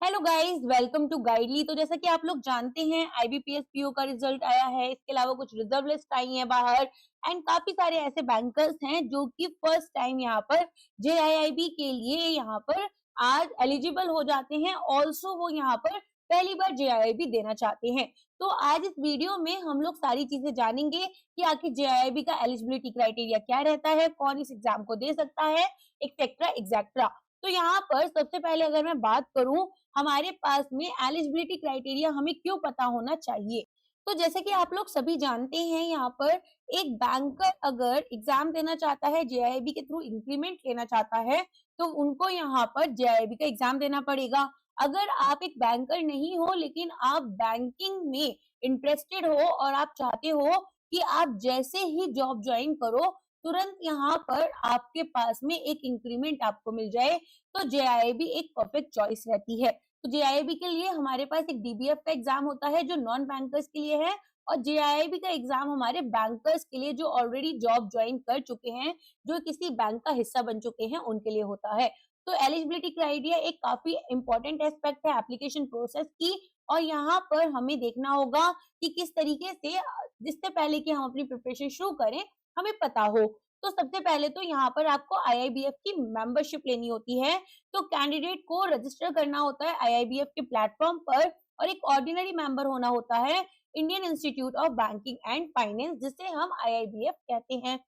Hello guys, welcome to Guidely. तो जैसा कि आप लोग जानते हैं, आईबीपीएस पीओ का रिजल्ट आया है। इसके अलावा कुछ रिजर्व लिस्ट आई है बाहर एंड काफी सारे ऐसे बैंकर्स हैं जो कि फर्स्ट टाइम यहाँ पर जेआईआईबी के लिए यहाँ पर आज एलिजिबल हो जाते हैं। ऑल्सो वो यहाँ पर पहली बार जेआईआईबी देना चाहते हैं। तो आज इस वीडियो में हम लोग सारी चीजें जानेंगे कि आखिर जेआईआईबी का एलिजिबिलिटी क्राइटेरिया क्या रहता है, कौन इस एग्जाम को दे सकता है, एक्सेट्रा एक्सेट्रा। तो यहाँ पर सबसे पहले अगर मैं बात करूं हमारे पास में एलिजिबिलिटी क्राइटेरिया हमें क्यों पता होना चाहिए। तो जैसे कि आप लोग सभी जानते हैं, यहाँ पर एक बैंकर अगर एग्जाम देना चाहता है, जेआईबी के थ्रू इंक्रीमेंट लेना चाहता है, तो उनको यहाँ पर जेआईबी का एग्जाम देना पड़ेगा। अगर आप एक बैंकर नहीं हो लेकिन आप बैंकिंग में इंटरेस्टेड हो और आप चाहते हो कि आप जैसे ही जॉब ज्वाइन करो तुरंत यहाँ पर आपके पास में एक इंक्रीमेंट आपको मिल जाए, तो जेआईबी एक परफेक्ट चॉइस रहती है। तो जेआईबी के लिए हमारे पास एक डीबीएफ का एग्जाम होता है जो नॉन बैंकर्स के लिए है, और जेआईबी का एग्जाम हमारे बैंकर्स के लिए जो ऑलरेडी जॉब ज्वाइन कर चुके हैं, जो किसी बैंक का हिस्सा बन चुके हैं, उनके लिए होता है। तो एलिजिबिलिटी क्राइटेरिया एक काफी इंपॉर्टेंट एस्पेक्ट है एप्लीकेशन प्रोसेस की, और यहाँ पर हमें देखना होगा कि किस तरीके से जिससे पहले कि हम अपनी प्रिपरेशन शुरू करें हमें पता हो। तो सबसे पहले तो यहाँ पर आपको आईआईबीएफ की मेंबरशिप लेनी होती है। तो कैंडिडेट को रजिस्टर करना होता है आईआईबीएफ के प्लेटफॉर्म पर, और एक ऑर्डिनरी मेंबर होना होता है Indian institute of banking and finance, जिसे हम आईआईबीएफ कहते हैं।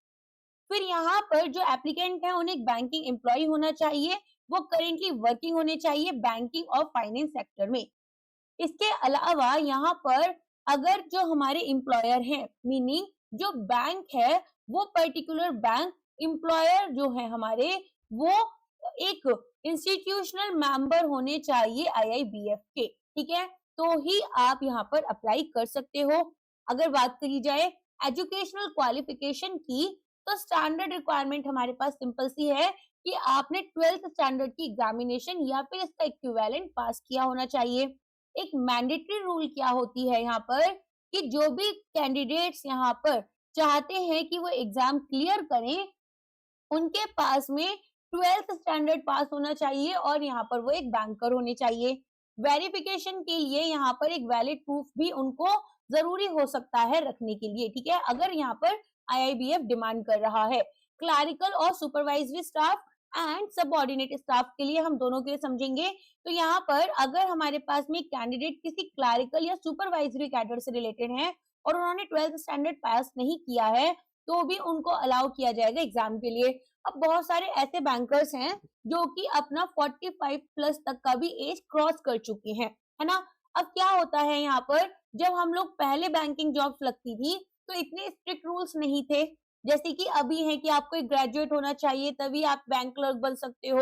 फिर यहाँ पर जो एप्लीकेंट है उन्हें एक बैंकिंग एम्प्लॉय होना चाहिए, वो करेंटली वर्किंग होने चाहिए बैंकिंग और फाइनेंस सेक्टर में। इसके अलावा यहाँ पर अगर जो हमारे एम्प्लॉयर हैं, मीनिंग जो बैंक है, वो पर्टिकुलर बैंक एम्प्लॉयर जो है हमारे, वो एक इंस्टीट्यूशनल मेंबर होने चाहिए आईआईबीएफ के, ठीक है, तो ही आप यहाँ पर अप्लाई कर सकते हो। अगर बात करी जाए एजुकेशनल क्वालिफिकेशन की, तो स्टैंडर्ड रिक्वायरमेंट हमारे पास सिंपल सी है कि आपने 12th स्टैंडर्ड की एग्जामिनेशन या फिर इसका इक्विवेलेंट पास किया होना चाहिए। एक मैंडेटरी रूल क्या होती है यहाँ पर कि जो भी कैंडिडेट्स यहाँ पर चाहते हैं कि वो एग्जाम क्लियर करें, उनके पास में 12th स्टैंडर्ड पास होना चाहिए और यहाँ पर वो एक बैंकर होने चाहिए। वेरिफिकेशन के लिए यहाँ पर एक वैलिड प्रूफ भी उनको जरूरी हो सकता है रखने के लिए, ठीक है, अगर यहाँ पर आईआईबीएफ डिमांड कर रहा है। क्लरिकल और supervisory staff and subordinate staff के लिए हम दोनों के लिए समझेंगे। तो यहाँ पर अगर हमारे पास में कैंडिडेट किसी क्लरिकल या सुपरवाइजरी कैडर से रिलेटेड है और उन्होंने 12th स्टैंडर्ड पास नहीं किया है, तो भी उनको अलाउ किया जाएगा एग्जाम के लिए। अब बहुत सारे ऐसे बैंकर्स हैं जो कि अपना 45 प्लस तक का भी एज क्रॉस कर चुके हैं, है ना। अब क्या होता है यहाँ पर, जब हम लोग पहले बैंकिंग जॉब्स लगती थी तो इतने स्ट्रिक्ट रूल्स नहीं थे जैसे कि अभी है कि आपको एक ग्रेजुएट होना चाहिए तभी आप बैंक क्लर्क बन सकते हो।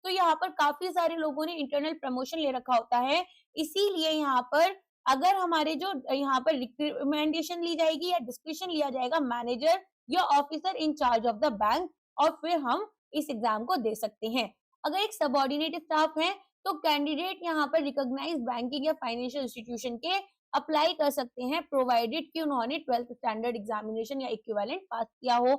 तो यहाँ पर काफी सारे लोगों ने इंटरनल प्रमोशन ले रखा होता है, इसीलिए यहाँ पर अगर हमारे जो यहाँ पर रिकमेंडेशन ली जाएगी या डिस्क्रिप्शन लिया जाएगा मैनेजर या officer in charge of the bank, और फिर हम इस एग्जाम को दे सकते हैं। अगर एक सबऑर्डिनेट स्टाफ है तो कैंडिडेट यहाँ पर रिकॉग्नाइज्ड बैंकिंग या फाइनेंशियल इंस्टीट्यूशन के अप्लाई कर सकते हैं, प्रोवाइडेड कि उन्होंने 12th स्टैंडर्ड एग्जामिनेशन या इक्विवेलेंट पास किया हो।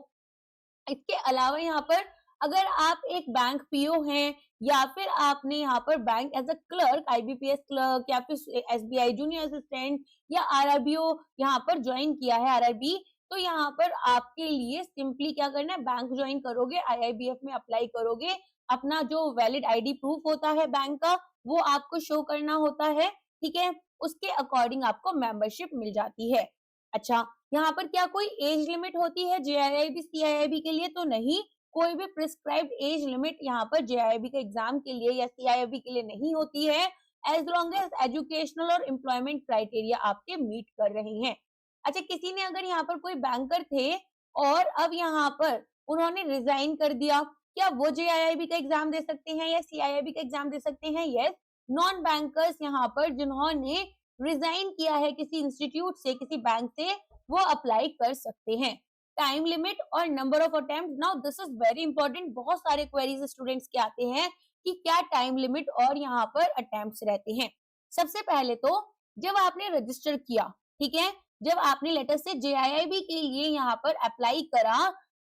इसके अलावा यहाँ पर अगर आप एक बैंक पीओ हैं या फिर आपने यहाँ पर bank as a clerk, IBPS clerk या फिर एसबीआई जूनियर असिस्टेंट या आरआरबीओ यहाँ पर ज्वाइन किया है आरआरबी, तो यहाँ पर आपके लिए सिंपली क्या करना है, बैंक ज्वाइन करोगे, आईआईबीएफ में अप्लाई करोगे, अपना जो वैलिड आईडी प्रूफ होता है बैंक का वो आपको शो करना होता है, ठीक है, उसके अकॉर्डिंग आपको मेंबरशिप मिल जाती है। अच्छा, यहाँ पर क्या कोई एज लिमिट होती है जेआईआईबी सीआईआईबी के लिए? तो नहीं, कोई भी प्रिस्क्राइब्ड एज लिमिट यहाँ पर जेआईबी के एग्जाम के लिए या सीआईआईबी के लिए नहीं होती है, एज लॉन्ग एज एजुकेशनल और एम्प्लॉयमेंट क्राइटेरिया आपके मीट कर रहे हैं। अच्छा, किसी ने अगर यहाँ पर कोई बैंकर थे और अब यहाँ पर उन्होंने रिजाइन कर दिया, क्या वो जेआईआईबी का एग्जाम दे सकते हैं या सीआईआईबी का एग्जाम दे सकते हैं? यस, नॉन बैंकर्स यहाँ पर जिन्होंने रिजाइन किया है किसी इंस्टीट्यूट से, किसी बैंक से, वो अप्लाई कर सकते हैं। टाइम लिमिट और number of attempt, now this is very important, बहुत सारे क्वेरीज स्टूडेंट्स के आते हैं कि क्या टाइम लिमिट और यहाँ पर अटेम्प्ट्स रहते हैं। सबसे पहले तो जब आपने रजिस्टर किया, ठीक है, जब आपने लेटर से जेआईआईबी के लिए यहाँ पर अप्लाई करा,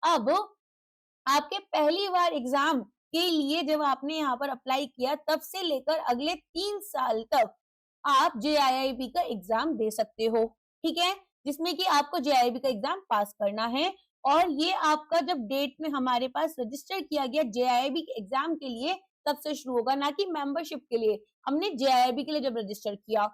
अब आपके पहली बार एग्जाम के लिए जब आपने यहाँ पर अप्लाई किया तब से लेकर अगले 3 साल तक आप JIIB का एग्जाम दे सकते हो, ठीक है, जिसमें कि आपको JIIB का एग्जाम पास करना है। और ये आपका जब डेट में हमारे पास रजिस्टर किया गया JIIB के एग्जाम के लिए तब से शुरू होगा, ना कि मेंबरशिप के लिए। हमने JIIB के लिए जब रजिस्टर किया।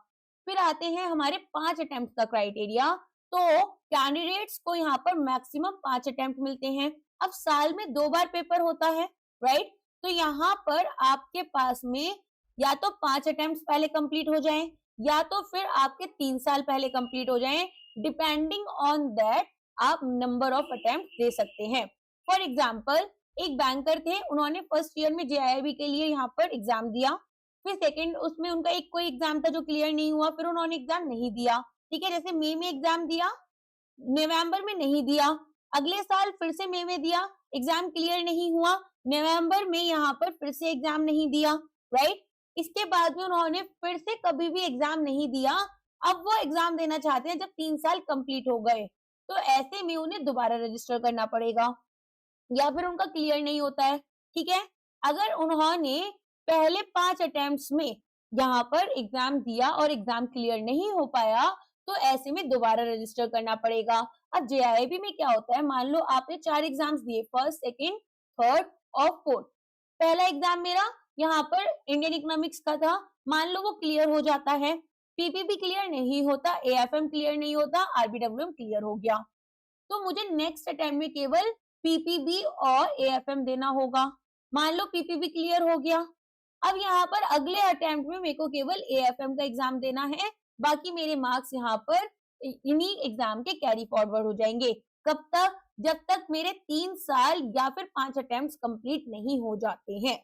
फिर आते हैं हमारे 5 अटेम्प्ट का क्राइटेरिया। तो कैंडिडेट्स को यहाँ पर मैक्सिमम 5 अटेम्प्ट मिलते हैं। अब साल में 2 बार पेपर होता है, राइट? तो यहाँ पर आपके पास में या तो 5 अटेम्प्ट पहले कंप्लीट हो जाएं या तो फिर आपके 3 साल पहले कंप्लीट हो जाएं, डिपेंडिंग ऑन दैट आप नंबर ऑफ अटेम्प्ट दे सकते हैं। फॉर एग्जाम्पल एक बैंकर थे, उन्होंने फर्स्ट ईयर में JIIB के लिए यहाँ पर एग्जाम दिया, फिर सेकंड उसमें उनका एक कोई एग्जाम था जो क्लियर नहीं हुआ, फिर उन्होंने एग्जाम नहीं दिया, ठीक है, जैसे मई में एग्जाम दिया, नवंबर में नहीं दिया, अगले साल फिर से मई में दिया, एग्जाम क्लियर नहीं हुआ, नवंबर में यहाँ पर फिर से एग्जाम नहीं दिया, राइट? इसके बाद में उन्होंने फिर से कभी भी एग्जाम नहीं दिया। अब वो एग्जाम देना चाहते हैं जब 3 साल कंप्लीट हो गए, तो ऐसे में उन्हें दोबारा रजिस्टर करना पड़ेगा या फिर उनका क्लियर नहीं होता है, ठीक है। अगर उन्होंने पहले 5 अटेम्प्ट्स में यहाँ पर एग्जाम दिया और एग्जाम क्लियर नहीं हो पाया, तो ऐसे में दोबारा रजिस्टर करना पड़ेगा। अब JIIB में क्या होता है, मान लो आपने 4 एग्जाम्स दिए, फर्स्ट, सेकंड, थर्ड और फोर्थ। पहला एग्जाम मेरा यहाँ पर इंडियन इकोनॉमिक्स का था, मान लो वो क्लियर हो जाता है, PPB क्लियर नहीं होता, AFM क्लियर नहीं होता, RBWM क्लियर हो गया, तो मुझे नेक्स्ट अटेम्प्ट में केवल PPB और AFM देना होगा। मान लो PPB क्लियर हो गया, अब यहाँ पर अगले अटेम्प्ट में मेरे को केवल AFM का एग्जाम देना है, बाकी मेरे मार्क्स यहाँ पर इन्हीं एग्जाम के कैरी फॉरवर्ड हो जाएंगे। कब तक? जब तक मेरे 3 साल या फिर 5 अटेम्प्ट कंप्लीट नहीं हो जाते हैं।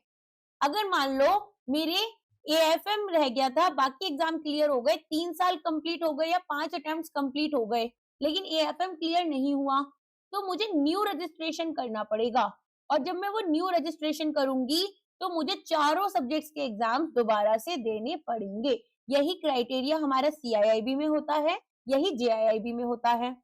अगर मान लो मेरे AFM रह गया था, बाकी एग्जाम क्लियर हो गए, 3 साल कंप्लीट हो गए या 5 अटेम्प्ट कंप्लीट हो गए, लेकिन AFM क्लियर नहीं हुआ, तो मुझे न्यू रजिस्ट्रेशन करना पड़ेगा। और जब मैं वो न्यू रजिस्ट्रेशन करूंगी तो मुझे चारों सब्जेक्ट्स के एग्जाम दोबारा से देने पड़ेंगे। यही क्राइटेरिया हमारा CIIB में होता है, यही JIIB में होता है।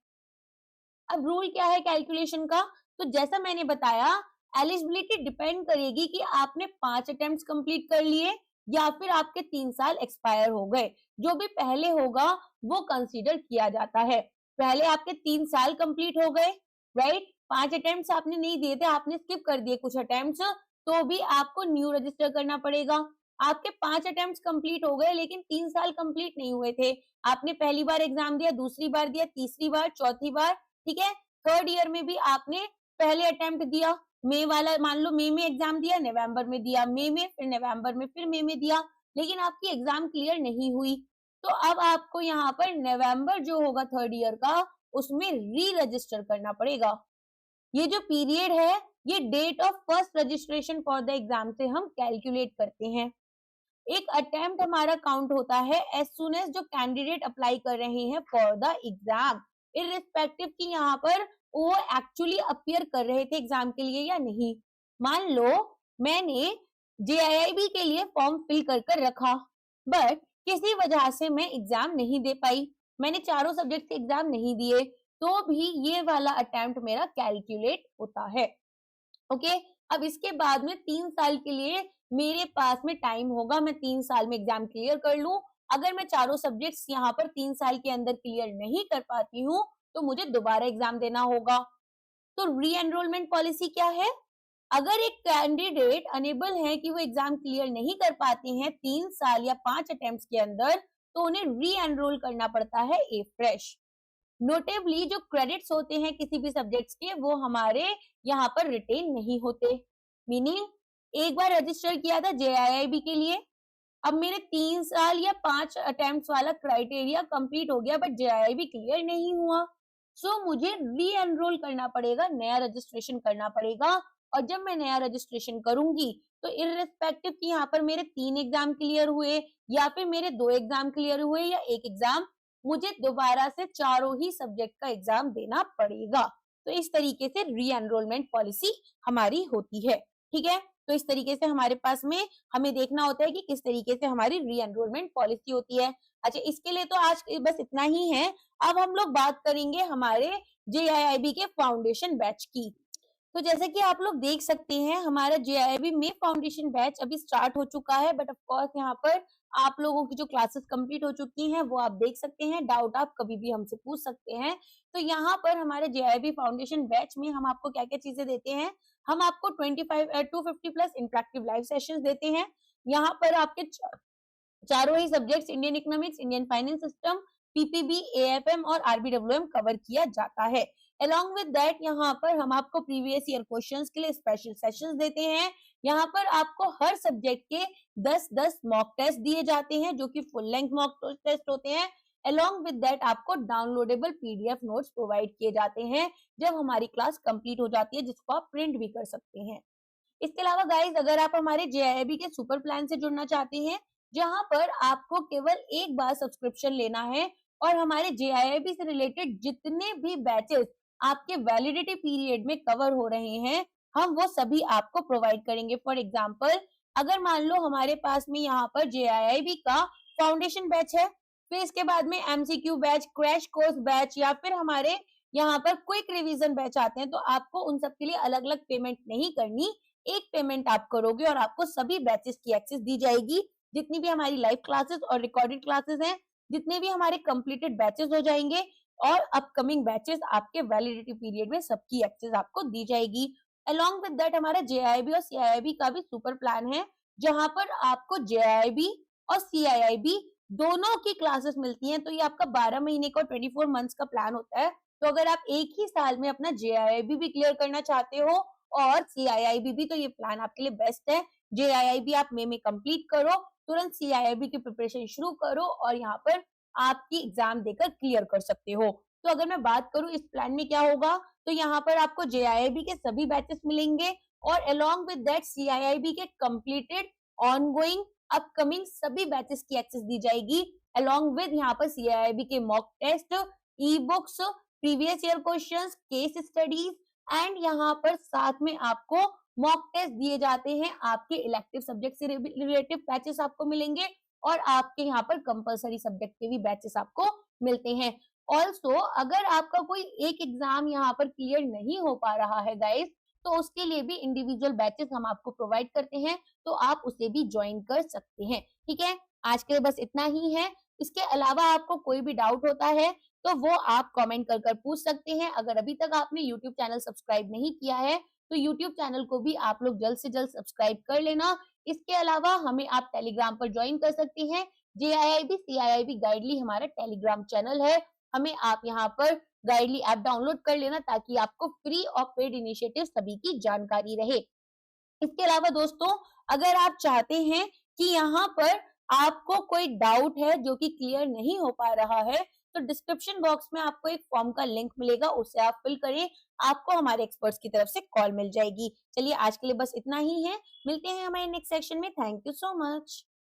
अब रूल क्या है कैलकुलेशन का? तो जैसा मैंने बताया, एलिजिबिलिटी डिपेंड करेगी कि आपने 5 अटेम्प्ट्स कंप्लीट कर लिए या फिर आपके 3 साल एक्सपायर हो गए। जो भी पहले होगा वो कंसीडर किया जाता है। पहले आपके 3 साल कंप्लीट हो गए, राइट? 5 अटेम्प्ट्स आपने नहीं दिए थे, आपने स्किप कर दिए कुछ अटेम्प्ट्स, तो भी आपको न्यू रजिस्टर करना पड़ेगा। आपके 5 अटेम्प्ट्स कंप्लीट हो गए लेकिन 3 साल कंप्लीट नहीं हुए थे, आपने पहली बार एग्जाम दिया, दूसरी बार दिया, तीसरी बार, चौथी बार, ठीक है, थर्ड ईयर में भी आपने पहले अटेम्प्ट दिया, मई वाला मान लो मई में एग्जाम दिया, नवंबर में दिया, मई में, फिर नवंबर में, फिर मई में दिया, लेकिन आपकी एग्जाम क्लियर नहीं हुई, तो अब आपको यहाँ पर नवंबर जो होगा थर्ड ईयर का, उसमें री रजिस्टर करना पड़ेगा। ये जो पीरियड है ये date of first registration for the exam से हम कैलकुलेट करते हैं। एक अटेम्प्ट हमारा काउंट होता है एज सुन एज जो कैंडिडेट अप्लाई कर रहे हैं फॉर द एग्जाम, इररिस्पेक्टिव कि यहाँ पर वो एक्चुअली अपीयर कर रहे थे एग्जाम के लिए या नहीं। मान लो मैंने JIIB के लिए फॉर्म फिल कर रखा, बट किसी वजह से मैं एग्जाम नहीं दे पाई, मैंने चारों सब्जेक्ट के एग्जाम नहीं दिए, तो भी ये वाला अटेम्प्ट मेरा कैलकुलेट होता है। ओके, अब इसके बाद में 3 साल के लिए मेरे पास में टाइम होगा, मैं 3 साल में एग्जाम क्लियर कर लूं। अगर मैं चारों सब्जेक्ट्स यहाँ पर 3 साल के अंदर क्लियर नहीं कर पाती हूँ तो मुझे दोबारा एग्जाम देना होगा। तो री एनरोलमेंट पॉलिसी क्या है? अगर एक कैंडिडेट अनेबल है कि वो एग्जाम क्लियर नहीं कर पाते हैं 3 साल या 5 अटेम्प्ट्स के अंदर, तो उन्हें री एनरोल करना पड़ता है ए फ्रेश। नोटेबली जो क्रेडिट्स होते हैं किसी भी सब्जेक्ट्स के वो हमारे यहाँ पर रिटेन नहीं होते। मीनिंग एक बार रजिस्टर किया था JIIB के लिए, अब मेरे 3 साल या 5 अटेम्प्ट्स वाला क्राइटेरिया कंप्लीट हो गया बट JIIB क्लियर नहीं हुआ, सो मुझे री एनरोल करना पड़ेगा, नया रजिस्ट्रेशन करना पड़ेगा। और जब मैं नया रजिस्ट्रेशन करूंगी तो इररिस्पेक्टिव कि यहाँ पर मेरे 3 एग्जाम क्लियर हुए या फिर मेरे 2 एग्जाम क्लियर हुए या 1 एग्जाम, मुझे दोबारा से चारों ही सब्जेक्ट का एग्जाम देना पड़ेगा। तो इस तरीके से री एनरोलमेंट पॉलिसी हमारी होती है, ठीक है। तो इस तरीके से हमारे पास में हमें देखना होता है कि किस तरीके से हमारी री एनरोलमेंट पॉलिसी होती है। अच्छा, इसके लिए तो आज बस इतना ही है। अब हम लोग बात करेंगे हमारे JIIB के फाउंडेशन बैच की। तो जैसे कि आप लोग देख सकते हैं हमारा जेआईबी में फाउंडेशन बैच अभी स्टार्ट हो चुका है, बट ऑफ कोर्स यहाँ पर आप लोगों की जो क्लासेस कंप्लीट हो चुकी हैं वो आप देख सकते हैं। डाउट आप कभी भी हमसे पूछ सकते हैं। तो यहाँ पर हमारे जेआईबी फाउंडेशन बैच में हम आपको क्या क्या चीजें देते हैं। हम आपको 250 प्लस इंटरेक्टिव लाइव सेशंस देते हैं। यहाँ पर आपके चारों ही subjects Indian economics, Indian finance system, PPB, AFM और आरबीडब्ल्यूएम कवर किया जाता है। अलोंग विद दैट यहाँ पर हम आपको प्रीवियस ईयर क्वेश्चंस के लिए स्पेशल सेशंस देते हैं। यहाँ पर आपको हर सब्जेक्ट के 10-10 मॉक टेस्ट दिए जाते हैं जो कि फुल लेंथ मॉक टेस्ट होते हैं। अलोंग विद दैट आपको डाउनलोडेबल पीडीएफ नोट्स प्रोवाइड किए जाते हैं जब हमारी क्लास कंप्लीट हो जाती है, जिसको आप प्रिंट भी कर सकते हैं। इसके अलावा गाइस, अगर आप हमारे जेआईबी के सुपर प्लान से जुड़ना चाहते हैं, जहां पर आपको केवल एक बार सब्सक्रिप्शन लेना है और हमारे जेआईबी से रिलेटेड जितने भी बैचेस आपके वैलिडिटी पीरियड में कवर हो रहे हैं, हम वो सभी आपको प्रोवाइड करेंगे। फॉर एग्जांपल, अगर मान लो हमारे पास में यहाँ पर जेआईबी का फाउंडेशन बैच है, फिर इसके बाद में MCQ batch, crash course batch या फिर हमारे यहाँ पर क्विक रिवीजन बैच आते हैं, तो आपको उन सब के लिए अलग अलग पेमेंट नहीं करनी। एक पेमेंट आप करोगे और आपको सभी बैचेस की एक्सेस दी जाएगी। जितनी भी हमारी लाइव क्लासेस और रिकॉर्डेड क्लासेस हैं, जितने भी हमारे कंप्लीटेड बैचेस हो जाएंगे और अपकमिंग बैचेस आपके वैलिडिटी पीरियड में सबकी एक्सेस आपको दी जाएगी। अलोंग विद दैट हमारा जेआईबी और सीआईआईबी का भी सुपर प्लान है, जहां पर आपको जेआईबी और सीआईआईबी दोनों की क्लासेस मिलती हैं। तो ये आपका 12 महीने का 24 मंथ्स का प्लान होता है। तो अगर आप एक ही साल में अपना जेआईबी भी क्लियर करना चाहते हो और सीआईआईबी भी, तो ये प्लान आपके लिए बेस्ट है। जेआईआईबी आप मई में कंप्लीट करो, तुरंत सीआईआईबी की प्रिपरेशन शुरू करो और यहाँ पर आपकी एग्जाम देकर क्लियर कर सकते हो। तो अगर मैं बात करूं इस प्लान में क्या होगा, तो यहाँ पर आपको जेआईआईबी के सभी बैचेस मिलेंगे और अलोंग विद दैट सीआईआईबी के कंप्लीटेड ऑनगोइंग अपकमिंग सभी बैचेस की एक्सेस दी जाएगी। अलोंग विद यहाँ पर सीआईआईबी के mock test, e books, previous year questions, case studies and यहाँ पर साथ में आपको मॉक टेस्ट दिए जाते हैं। आपके इलेक्टिव सब्जेक्ट से रिलेटिव बैचेस आपको मिलेंगे और आपके यहाँ पर कंपलसरी सब्जेक्ट के भी बैचेस आपको मिलते हैं। ऑल्सो अगर आपका कोई एक एग्जाम यहाँ पर क्लियर नहीं हो पा रहा है गाइस, तो उसके लिए भी इंडिविजुअल बैचेस हम आपको प्रोवाइड करते हैं, तो आप उसे भी ज्वाइन कर सकते हैं। ठीक है, आज के लिए बस इतना ही है। इसके अलावा आपको कोई भी डाउट होता है तो वो आप कमेंट कर कर पूछ सकते हैं। अगर अभी तक आपने यूट्यूब चैनल सब्सक्राइब नहीं किया है तो यूट्यूब चैनल को भी आप लोग जल्द से जल्द सब्सक्राइब कर लेना। इसके अलावा हमें आप टेलीग्राम पर ज्वाइन कर सकते हैं। जेआईआईबी सीआईआईबी गाइडली हमारा टेलीग्राम चैनल है। हमें आप यहाँ पर गाइडली ऐप डाउनलोड कर लेना ताकि आपको फ्री और पेड इनिशिएटिव सभी की जानकारी रहे। इसके अलावा दोस्तों, अगर आप चाहते हैं कि यहाँ पर आपको कोई डाउट है जो कि क्लियर नहीं हो पा रहा है, तो डिस्क्रिप्शन बॉक्स में आपको एक फॉर्म का लिंक मिलेगा, उसे आप फिल करें, आपको हमारे एक्सपर्ट्स की तरफ से कॉल मिल जाएगी। चलिए आज के लिए बस इतना ही है, मिलते हैं हमारे नेक्स्ट सेक्शन में। Thank you so much.